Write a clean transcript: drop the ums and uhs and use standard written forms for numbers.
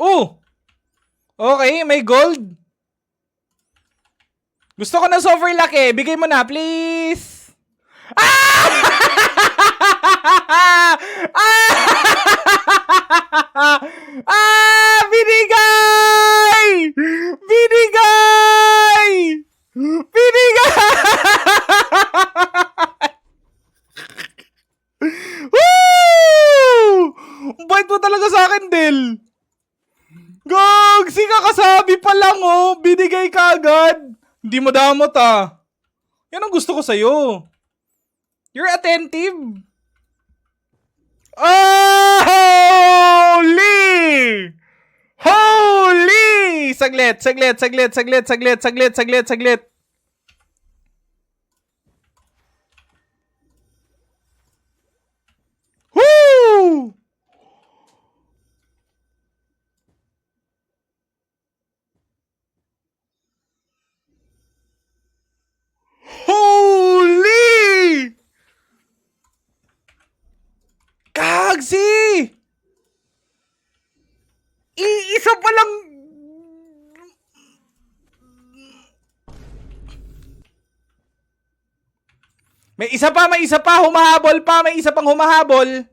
Oh! Okay, may gold. Gusto ko na software laki. Bigay mo na, please. Ah! Ah! Binigay! Binigay! Binigay! Woo! Ang bait mo talaga sa akin, Del. Gog! Kakasabi pa lang, oh. Binigay ka agad. Hindi mo damot, ah. Yan ang gusto ko sa'yo. You're attentive. Oh! Holy! Holy! Saglit. Woo! Holy! Kagsi! Iisa pa lang. May isa pa, humahabol pa, may isa pang humahabol.